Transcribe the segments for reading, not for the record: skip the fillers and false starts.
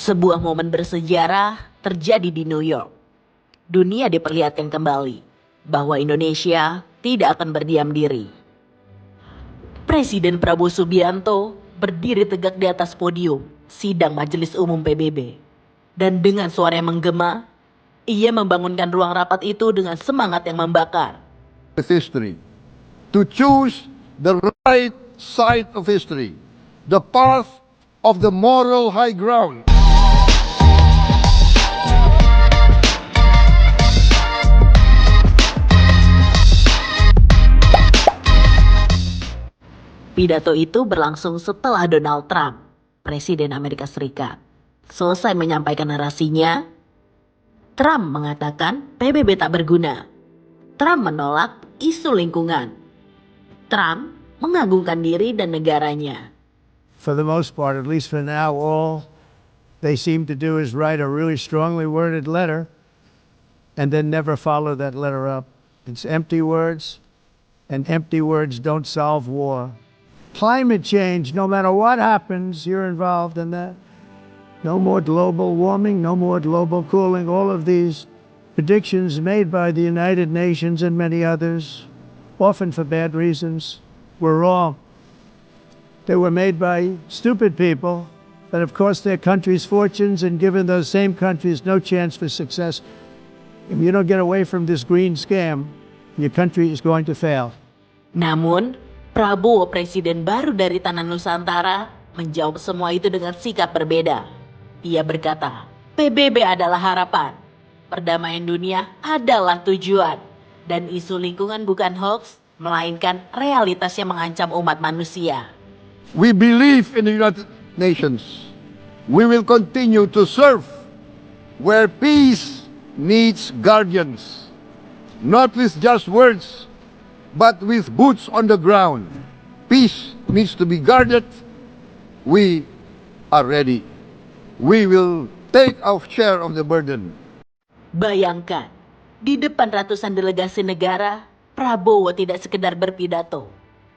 Sebuah momen bersejarah terjadi di New York. Dunia diperlihatkan kembali bahwa Indonesia tidak akan berdiam diri. Presiden Prabowo Subianto berdiri tegak di atas podium sidang Majelis Umum PBB. Dan dengan suara yang menggema, ia membangunkan ruang rapat itu dengan semangat yang membakar. With history, to choose the right side of history, the path of the moral high ground. Pidato itu berlangsung setelah Donald Trump, Presiden Amerika Serikat, selesai menyampaikan narasinya. Trump mengatakan PBB tak berguna. Trump menolak isu lingkungan. Trump mengagungkan diri dan negaranya. For the most part, at least for now, all they seem to do is write a really strongly worded letter and then never follow that letter up. It's empty words, and empty words don't solve war. Climate change, no matter what happens, you're involved in that. No more global warming, no more global cooling. All of these predictions made by the United Nations and many others, often for bad reasons, were wrong. They were made by stupid people that have cost their countries fortunes and given those same countries no chance for success. If you don't get away from this green scam, your country is going to fail. Namun, Prabowo, presiden baru dari tanah Nusantara, menjawab semua itu dengan sikap berbeda. Ia berkata, PBB adalah harapan, perdamaian dunia adalah tujuan, dan isu lingkungan bukan hoax, melainkan realitas yang mengancam umat manusia. We believe in the United Nations. We will continue to serve where peace needs guardians, not with just words, but with boots on the ground. Peace needs to be guarded. We are ready. We will take our share of the burden. Bayangkan, di depan ratusan delegasi negara, Prabowo tidak sekedar berpidato.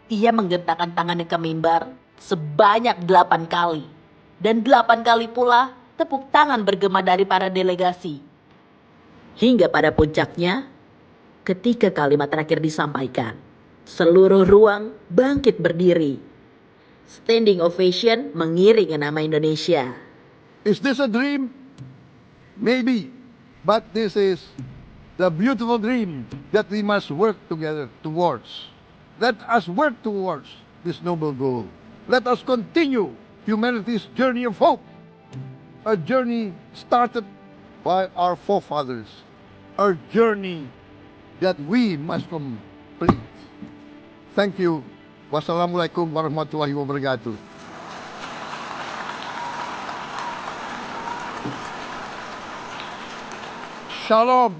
Ia menggentakkan tangannya ke mimbar sebanyak 8 kali. Dan 8 kali pula tepuk tangan bergema dari para delegasi. Hingga pada puncaknya, ketika kalimat terakhir disampaikan, seluruh ruang bangkit berdiri. Standing ovation mengiringi nama Indonesia. Is this a dream? Maybe. But this is the beautiful dream that we must work together towards. Let us work towards this noble goal. Let us continue humanity's journey of hope. A journey started by our forefathers. A journey that we must complete. Thank you. Wassalamualaikum warahmatullahi wabarakatuh. Shalom.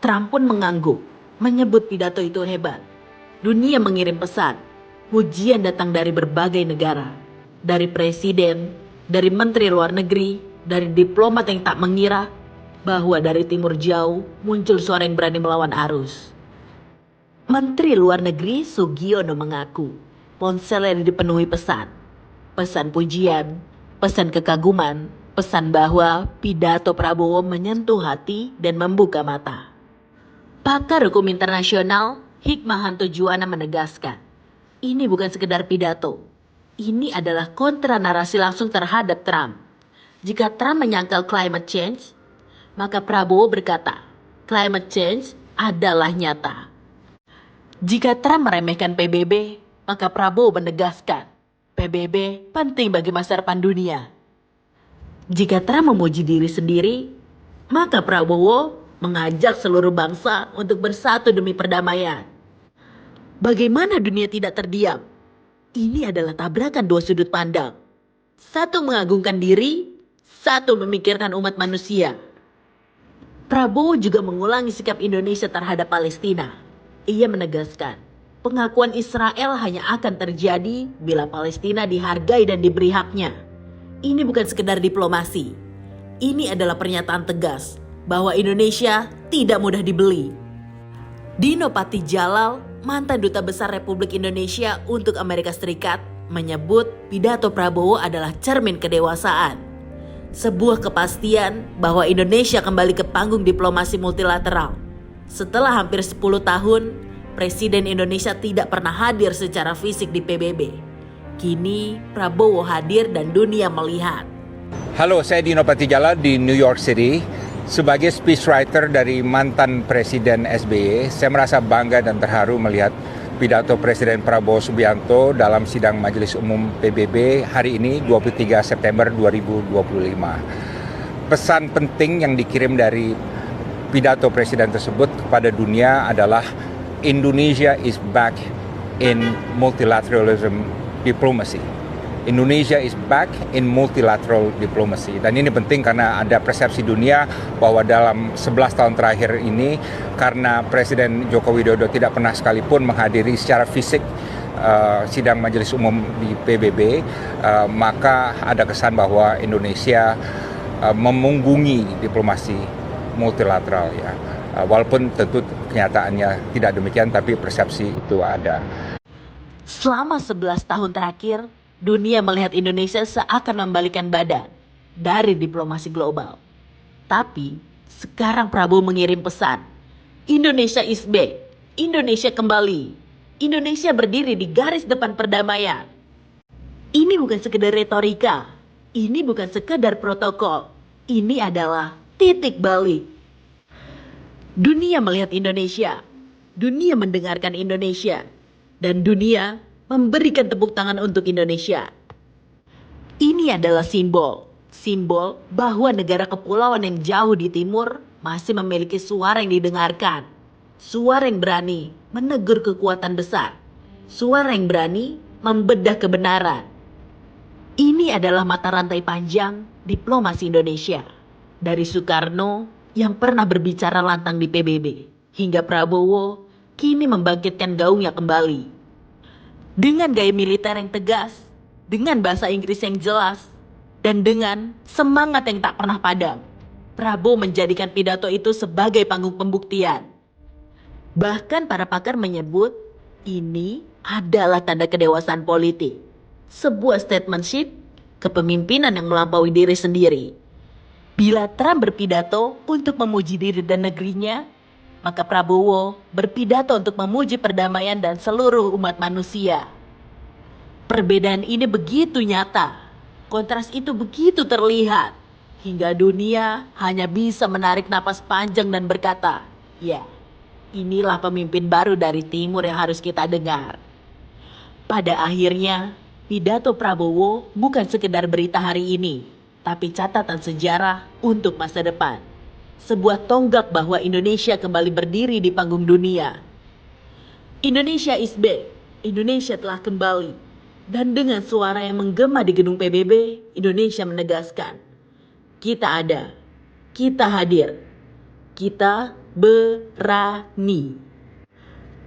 Trump pun mengangguk, menyebut pidato itu hebat. Dunia mengirim pesan. Pujian datang dari berbagai negara. Dari presiden, dari menteri luar negeri, dari diplomat yang tak mengira bahwa dari timur jauh muncul suara yang berani melawan arus. Menteri Luar Negeri Sugiono mengaku ponselnya dipenuhi pesan. Pesan pujian, pesan kekaguman, pesan bahwa pidato Prabowo menyentuh hati dan membuka mata. Pakar hukum internasional Hikmahanto Juwana menegaskan, ini bukan sekedar pidato. Ini adalah kontra narasi langsung terhadap Trump. Jika Trump menyangkal climate change, maka Prabowo berkata, climate change adalah nyata. Jika Trump meremehkan PBB, maka Prabowo menegaskan, PBB penting bagi masa depan dunia. Jika Trump memuji diri sendiri, maka Prabowo mengajak seluruh bangsa untuk bersatu demi perdamaian. Bagaimana dunia tidak terdiam? Ini adalah tabrakan dua sudut pandang. Satu mengagungkan diri, satu memikirkan umat manusia. Prabowo juga mengulangi sikap Indonesia terhadap Palestina. Ia menegaskan, pengakuan Israel hanya akan terjadi bila Palestina dihargai dan diberi haknya. Ini bukan sekedar diplomasi. Ini adalah pernyataan tegas bahwa Indonesia tidak mudah dibeli. Dino Patijalal, mantan Duta Besar Republik Indonesia untuk Amerika Serikat, menyebut pidato Prabowo adalah cermin kedewasaan. Sebuah kepastian bahwa Indonesia kembali ke panggung diplomasi multilateral. Setelah hampir 10 tahun, Presiden Indonesia tidak pernah hadir secara fisik di PBB. Kini Prabowo hadir dan dunia melihat. Halo, saya Dino Patijala di New York City. Sebagai speechwriter dari mantan Presiden SBY, saya merasa bangga dan terharu melihat pidato Presiden Prabowo Subianto dalam sidang Majelis Umum PBB hari ini 23 September 2025. Pesan penting yang dikirim dari pidato Presiden tersebut kepada dunia adalah Indonesia is back in multilateralism diplomacy. Indonesia is back in multilateral diplomacy. Dan ini penting karena ada persepsi dunia bahwa dalam 11 tahun terakhir ini, karena Presiden Joko Widodo tidak pernah sekalipun menghadiri secara fisik sidang Majelis Umum di PBB, maka ada kesan bahwa Indonesia memunggungi diplomasi multilateral ya. Walaupun tentu kenyataannya tidak demikian, tapi persepsi itu ada. Selama 11 tahun terakhir, dunia melihat Indonesia seakan membalikan badan dari diplomasi global. Tapi sekarang Prabowo mengirim pesan, Indonesia is back, Indonesia kembali, Indonesia berdiri di garis depan perdamaian. Ini bukan sekedar retorika, ini bukan sekedar protokol, ini adalah titik balik. Dunia melihat Indonesia, dunia mendengarkan Indonesia, dan dunia memberikan tepuk tangan untuk Indonesia. Ini adalah simbol bahwa negara kepulauan yang jauh di timur masih memiliki suara yang didengarkan. Suara yang berani menegur kekuatan besar. Suara yang berani membedah kebenaran. Ini adalah mata rantai panjang diplomasi Indonesia. Dari Soekarno yang pernah berbicara lantang di PBB, hingga Prabowo kini membangkitkan gaungnya kembali. Dengan gaya militer yang tegas, dengan bahasa Inggris yang jelas, dan dengan semangat yang tak pernah padam, Prabowo menjadikan pidato itu sebagai panggung pembuktian. Bahkan para pakar menyebut ini adalah tanda kedewasaan politik, sebuah statementship, kepemimpinan yang melampaui diri sendiri. Bila Trump berpidato untuk memuji diri dan negerinya, maka Prabowo berpidato untuk memuji perdamaian dan seluruh umat manusia. Perbedaan ini begitu nyata, kontras itu begitu terlihat, hingga dunia hanya bisa menarik napas panjang dan berkata, ya, inilah pemimpin baru dari timur yang harus kita dengar. Pada akhirnya, pidato Prabowo bukan sekedar berita hari ini, tapi catatan sejarah untuk masa depan. Sebuah tonggak bahwa Indonesia kembali berdiri di panggung dunia. Indonesia is back, Indonesia telah kembali. Dan dengan suara yang menggema di gedung PBB, Indonesia menegaskan, kita ada, kita hadir, kita berani.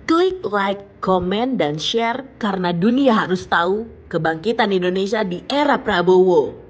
Klik like, komen, dan share karena dunia harus tahu kebangkitan Indonesia di era Prabowo.